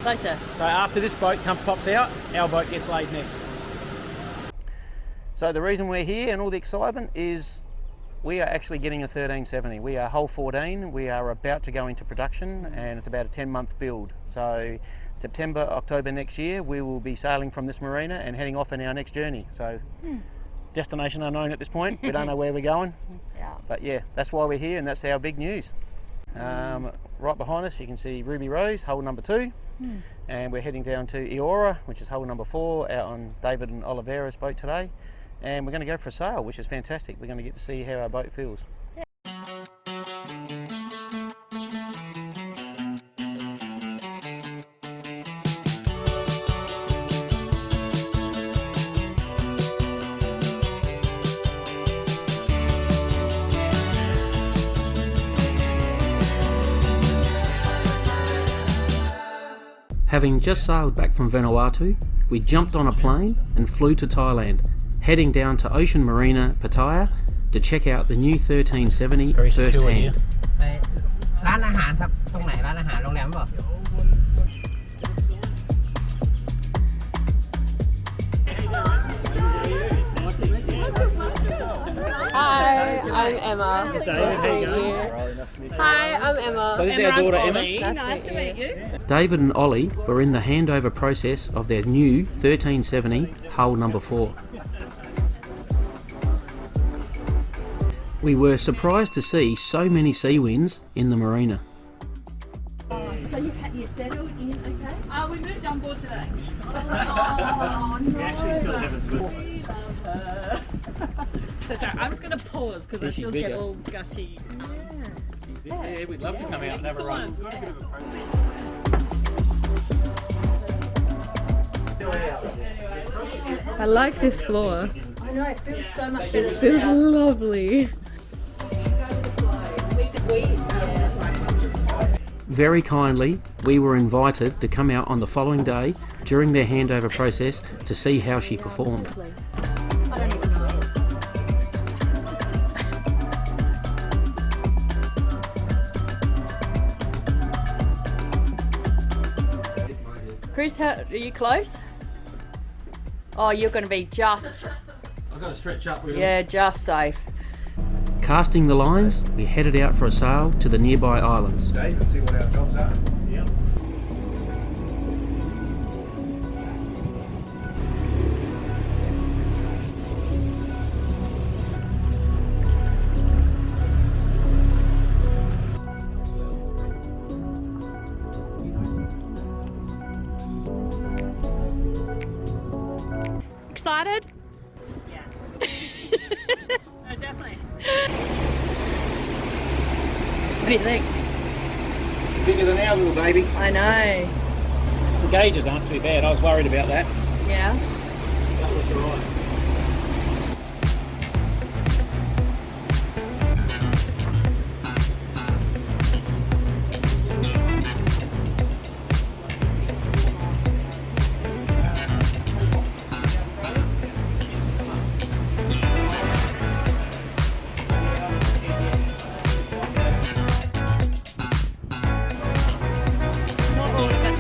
Closer. So after this boat pops out, our boat gets laid next. So the reason we're here and all the excitement is we are actually getting a 1370. We are hull 14. We are about to go into production and it's about a 10-month build. So September, October next year, we will be sailing from this marina and heading off on our next journey. So destination unknown at this point. We don't know where we're going. Yeah. But yeah, that's why we're here and that's our big news. Right behind us you can see Ruby Rose, hull number 2. And we're heading down to Eora, which is hull number 4, out on David and Oliveira's boat today. And we're going to go for a sail, which is fantastic. We're going to get to see how our boat feels. Having just sailed back from Vanuatu, we jumped on a plane and flew to Thailand, heading down to Ocean Marina, Pattaya, to check out the new 1370 firsthand. ร้านอาหารครับตรงไหนร้านอาหารโรงแรมเปล่า Hi, I'm Emma. Hi, I'm Emma. So this is our daughter Emma. Nice to meet you. David and Ollie were in the handover process of their new 1370 hull number 4. We were surprised to see so many Seawinds in the marina. So you settled in, okay? We moved on board today. We actually still haven't swim. Sorry, I'm just going to pause because I still get all gushy. Yeah, we'd love to come out and have a run. I like this floor. I know, it feels so much better. It feels lovely. Very kindly, we were invited to come out on the following day during their handover process to see how she performed. Chris, are you close? Oh, you're going to be just... I've got to stretch up really. Yeah, just safe. Casting the lines, we headed out for a sail to the nearby islands. Dave, and see what our jobs are. Yep. Excited? No, definitely. What do you think? Bigger than our little baby. I know. The gauges aren't too bad, I was worried about that. Yeah. That was alright. Not all of it.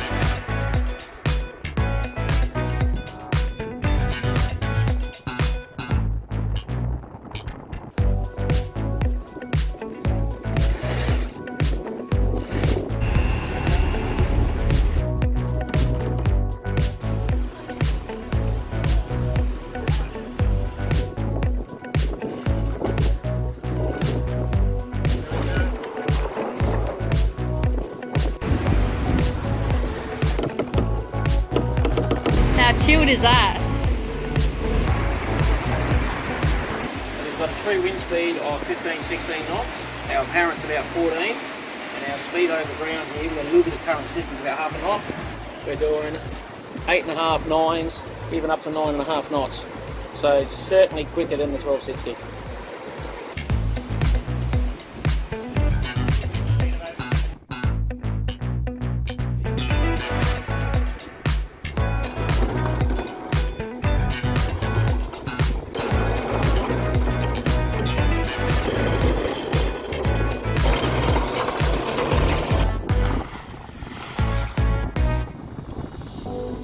How chilled is that? So we've got a true wind speed of 15-16 knots. Our apparent's about 14, and our speed over ground here, we've got a little bit of current resistance, about half a knot. We're doing 8.5, 9s, even up to 9.5 knots. So it's certainly quicker than the 1260.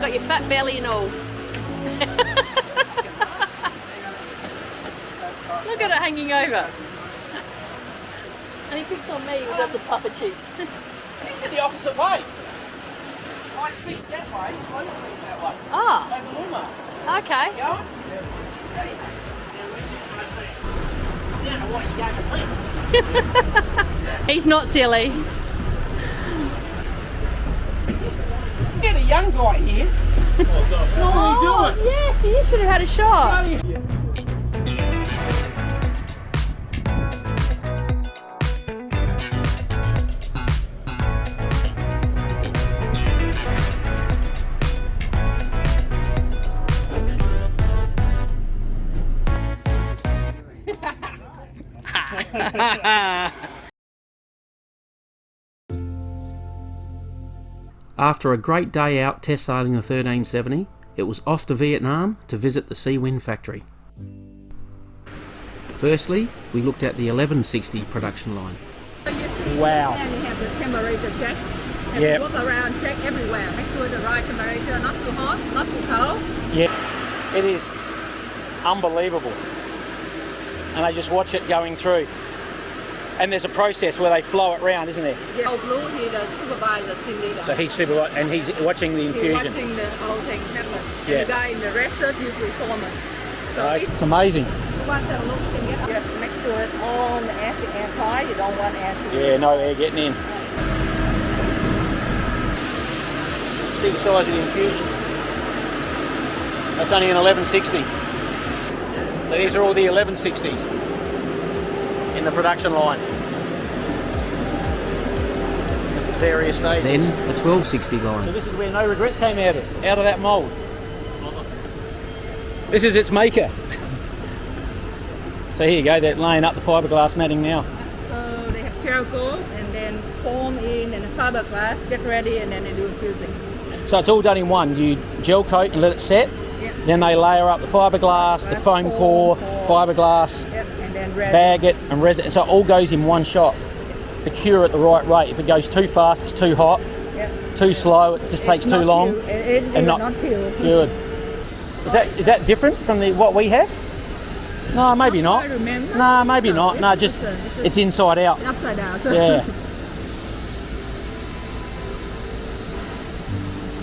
got your fat belly and all. Look at it hanging over. And he picks on me with the puffer cheeks. He's in the opposite way. I speak that way, I speak that way. Ah, Over Walmart. okay. Yeah? He's not silly. Get a young guy here. Oh, yes, you should have had a shot. After a great day out test sailing the 1370, it was off to Vietnam to visit the Seawind factory. Firstly, we looked at the 1160 production line. Wow. And you have the temperature check. And you walk around, check everywhere. Make sure the right temperature, not too hot, not too cold. Yeah, it is unbelievable. And I just watch it going through. And there's a process where they flow it round, isn't there? Yeah. Oh, Blue, he's the supervisor, team leader. So he's and he's watching the infusion. He's watching the whole thing happen. Yeah. And the guy in the restaurant usually foreman. So It's amazing. once that look, you can get, you have to make sure it's all the air tight. You don't want air to Yeah, no air getting in. See the size of the infusion. That's only an 1160. So these are all the 1160s in the production line. Various stages. Then the 1260 line. So this is where No Regrets came out of that mould. This is its maker. So here you go, they're laying up the fiberglass matting now. So they have charcoal and then foam in and fiberglass, get ready, and then they do infusing. So it's all done in one. You gel coat and let it set. Yep. Then they layer up the fiberglass, the foam core, fiberglass, Yep. And then resin. bag it and resin. So it all goes in one shot. To cure at the right rate. If it goes too fast, it's too hot. Yep. Too slow, it just takes too long. And not pure. Good. Is that different from what we have? No, maybe not. I remember. No, maybe not. No, just it's inside out. Upside down. So. Yeah.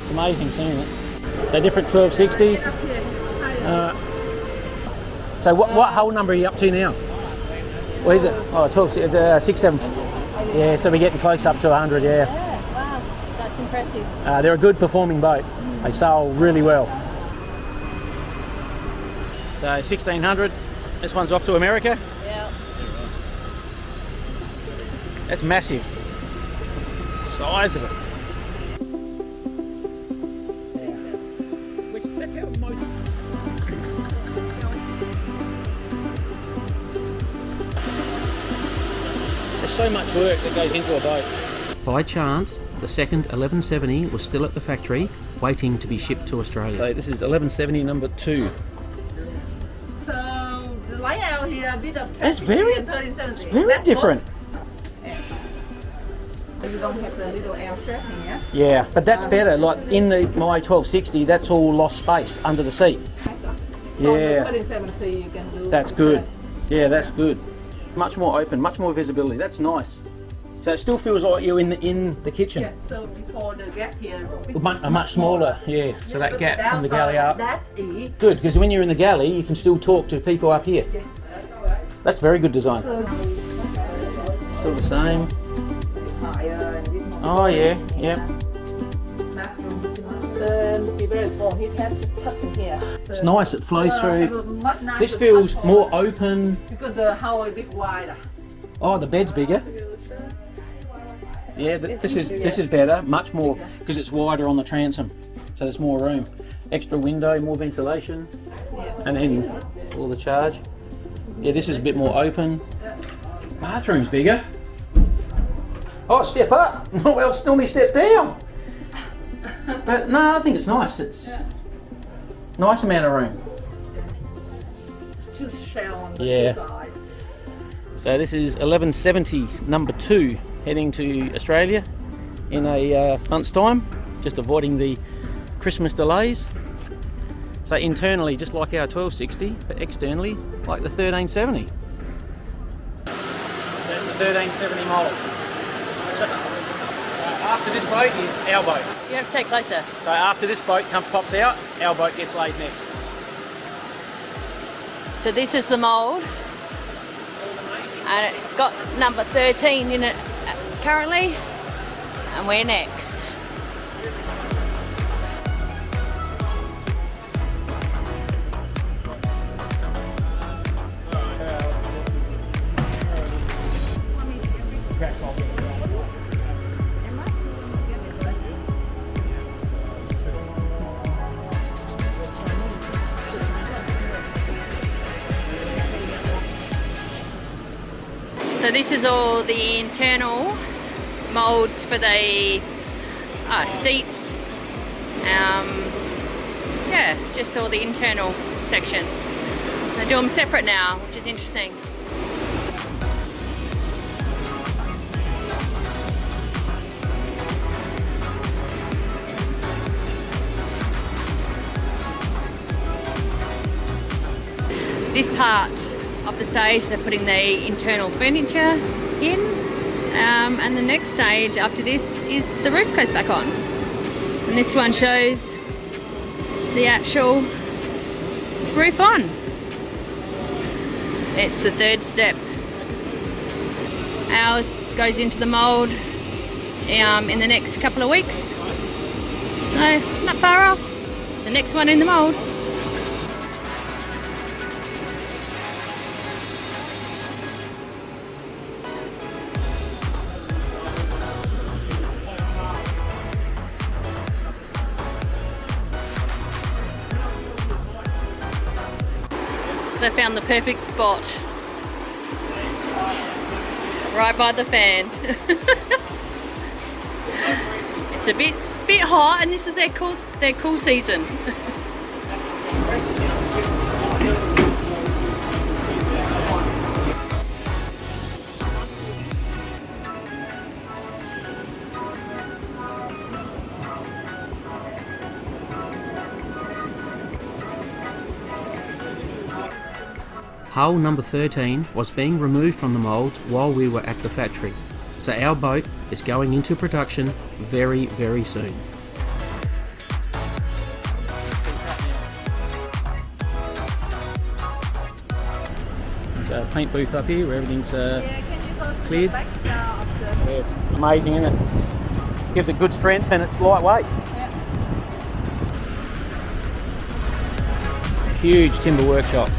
It's amazing seeing it. So different 1260s. So what hull number are you up to now? What is it? Oh, 67. Yeah, so we're getting close up to 100, yeah. Wow, that's impressive. They're a good performing boat. They sail really well. So 1600, this one's off to America. Yeah. That's massive. The size of it. Which, that's how most... There's so much work that goes into a boat. By chance, the second 1170 was still at the factory, waiting to be shipped to Australia. So this is 1170 number 2. So the layout here a bit of It's very different. You don't have the little air strap here. Yeah, but that's better. Like in my 1260, that's all lost space under the seat. Yeah, 1370 you can do. that's good. Yeah, that's good. Much more open, much more visibility. That's nice. So it still feels like you're in the kitchen. Yeah, so before the gap here, A much smaller, yeah. So that gap from the galley up. That is Good, because when you're in the galley, you can still talk to people up here. That's very good design. Still the same. higher and this more. Oh yeah, yeah. Be very small. He had to tuck in here. So, It's nice. It flows through. nice This to feels tuck more on open. because the hull is a bit wider. Oh, the bed's bigger. Yeah, this is better. Much more because it's wider on the transom, so there's more room. Extra window, more ventilation, and then all the charge. Yeah, this is a bit more open. Bathroom's bigger. Oh, step up. Well, it's normally step down. But no, I think it's nice. It's nice amount of room. Just shell on the Yeah. side. So this is 1170 number 2 heading to Australia in a month's time. Just avoiding the Christmas delays. So internally, just like our 1260, but externally, like the 1370. That's the 1370 model. So, after this boat is our boat. You have to take closer. So after this boat pops out, our boat gets laid next. So this is the mould, and it's got number 13 in it currently, and we're next. So this is all the internal moulds for the seats. Yeah, just all the internal section. They do them separate now, which is interesting. This part of the stage, they're putting the internal furniture in, and the next stage after this is the roof goes back on. And this one shows the actual roof on. It's the third step. Ours goes into the mould in the next couple of weeks. So, not far off. The next one in the mould. They found the perfect spot. Right by the fan. It's a bit hot, and this is their cool season. Hull number 13 was being removed from the mould while we were at the factory, so our boat is going into production very, very soon. There's a paint booth up here where everything's cleared. Yeah, it's amazing, isn't it? Gives it good strength and it's lightweight. It's a huge timber workshop.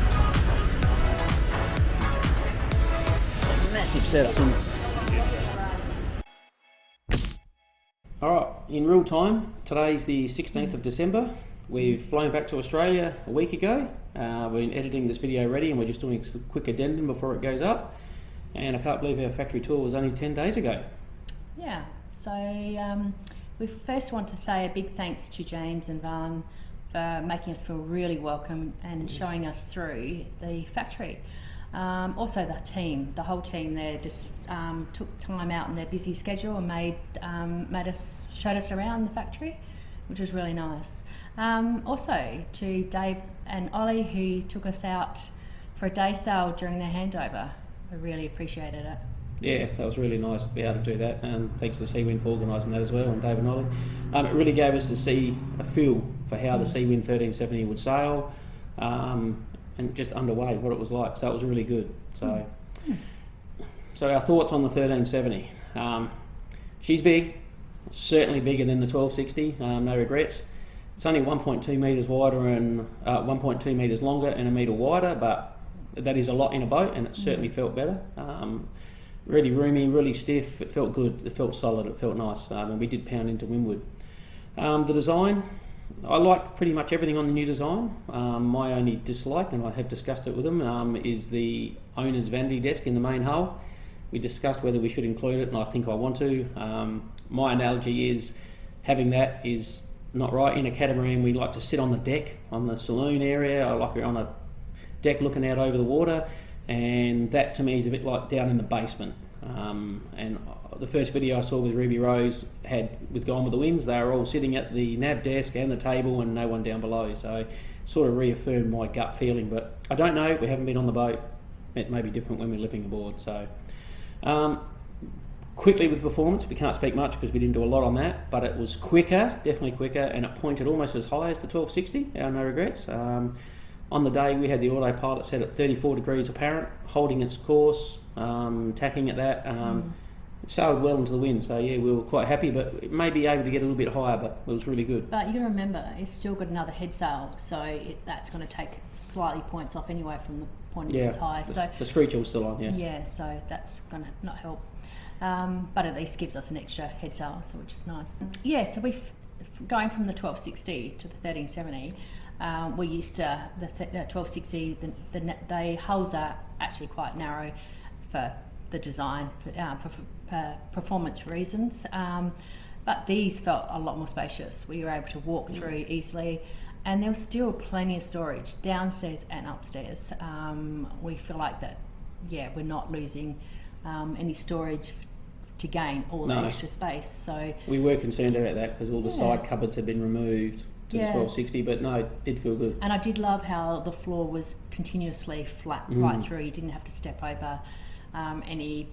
Massive setup. Alright, in real time, today's the 16th of December. We've flown back to Australia a week ago. We've been editing this video ready and we're just doing a quick addendum before it goes up. And I can't believe our factory tour was only 10 days ago. Yeah, so we first want to say a big thanks to James and Van for making us feel really welcome and showing us through the factory. Also the whole team there just took time out in their busy schedule and showed us around the factory, which was really nice. Also to Dave and Ollie, who took us out for a day sail during their handover. I really appreciated it. Yeah, that was really nice to be able to do that, and thanks to the Seawind for organising that as well, and Dave and Ollie. It really gave us to see a feel for how the Seawind 1370 would sail, and just underway what it was like, so it was really good. So our thoughts on the 1370. She's big, certainly bigger than the 1260, no regrets. It's only 1.2 metres wider and 1.2 metres longer and a metre wider, but that is a lot in a boat, and it certainly felt better. Really roomy, really stiff, it felt good, it felt solid, it felt nice, and we did pound into windward. The design, I like pretty much everything on the new design. My only dislike, and I have discussed it with them, is the owner's vanity desk in the main hull. We discussed whether we should include it, and I think I want to. My analogy is having that is not right. In a catamaran, we like to sit on the deck, on the saloon area. I like it on a deck looking out over the water, and that to me is a bit like down in the basement. And the first video I saw with Ruby Rose had with Gone with the Winds, they were all sitting at the nav desk and the table and no one down below, so sort of reaffirmed my gut feeling. But I don't know, we haven't been on the boat. It may be different when we're living aboard. So quickly with performance, we can't speak much because we didn't do a lot on that, but it was quicker, definitely quicker, and it pointed almost as high as the 1260, no regrets. On the day we had the autopilot set at 34 degrees apparent, holding its course, tacking at that. It sailed well into the wind, so yeah, we were quite happy, but it may be able to get a little bit higher, but it was really good. But you got to remember, it's still got another head sail, so that's going to take slightly points off anyway from the point of its high. So the screecher was still on, yes. Yeah, so that's going to not help. But at least gives us an extra head sail, so which is nice. Yeah, so going from the 1260 to the 1370, we're used to the 1260. The hulls are actually quite narrow for the design for performance reasons, but these felt a lot more spacious. We were able to walk through easily, and there was still plenty of storage downstairs and upstairs. We feel like that, we're not losing any storage to gain all the extra space. So we were concerned about that because all the side cupboards had been removed to the 1260, but no, it did feel good. And I did love how the floor was continuously flat right through. You didn't have to step over any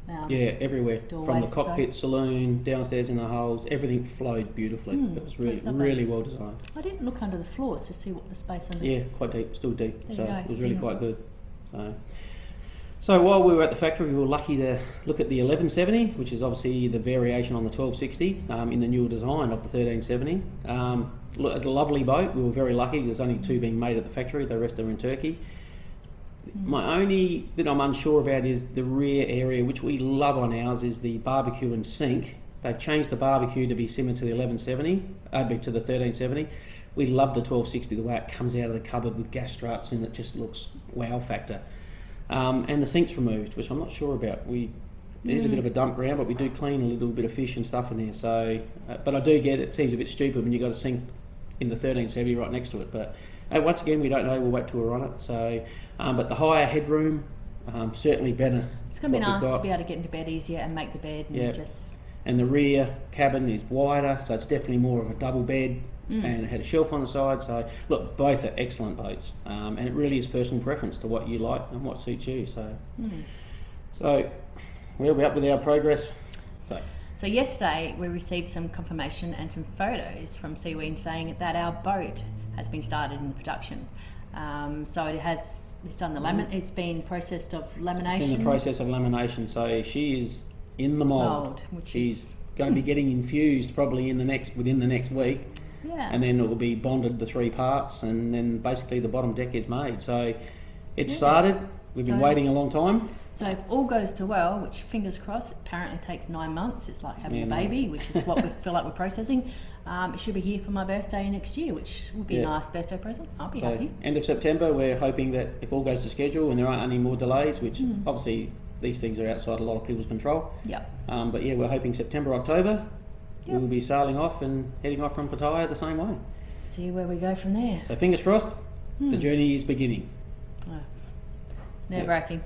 everywhere, doorways, from the cockpit, saloon, downstairs in the hulls, everything flowed beautifully. It was really well designed. I didn't look under the floors to see what the space under. Yeah, quite deep, still deep. There So you go. it was really quite good. So while we were at the factory, we were lucky to look at the 1170, which is obviously the variation on the 1260 in the newer design of the 1370. A lovely boat. We were very lucky. There's only 2 being made at the factory. The rest are in Turkey. My only bit I'm unsure about is the rear area, which we love on ours, is the barbecue and sink. They've changed the barbecue to be similar to the 1170, to the 1370. We love the 1260, the way it comes out of the cupboard with gas struts, and it just looks wow factor. And the sink's removed, which I'm not sure about. There's a bit of a dump ground, but we do clean a little bit of fish and stuff in there. So, but I do get it seems a bit stupid when you've got a sink in the 1370 right next to it. But once again, we don't know. We'll wait till we're on it. So, but the higher headroom, certainly better. It's going to be nice to be able to get into bed easier and make the bed and just. And the rear cabin is wider, so it's definitely more of a double bed. And it had a shelf on the side. So look, both are excellent boats, and it really is personal preference to what you like and what suits you. So, so where are we up with our progress? So yesterday we received some confirmation and some photos from Seawind saying that our boat has been started in the production. So it's done the it's been processed of lamination. It's in the process of lamination. So she is in the mould. She's going to be getting infused probably within the next week. Yeah. And then it will be bonded to 3 parts, and then basically the bottom deck is made. So it started. We've been waiting a long time. So if all goes to well, which fingers crossed, apparently takes 9 months. It's like having a baby, which is what we feel like we're processing. It should be here for my birthday next year, which would be a nice birthday present. I'll be happy. End of September, we're hoping that if all goes to schedule and there aren't any more delays, which obviously these things are outside a lot of people's control. Yeah. But we're hoping September, October. We will be sailing off and heading off from Pattaya the same way. See where we go from there. So fingers crossed, the journey is beginning. Nerve-wracking.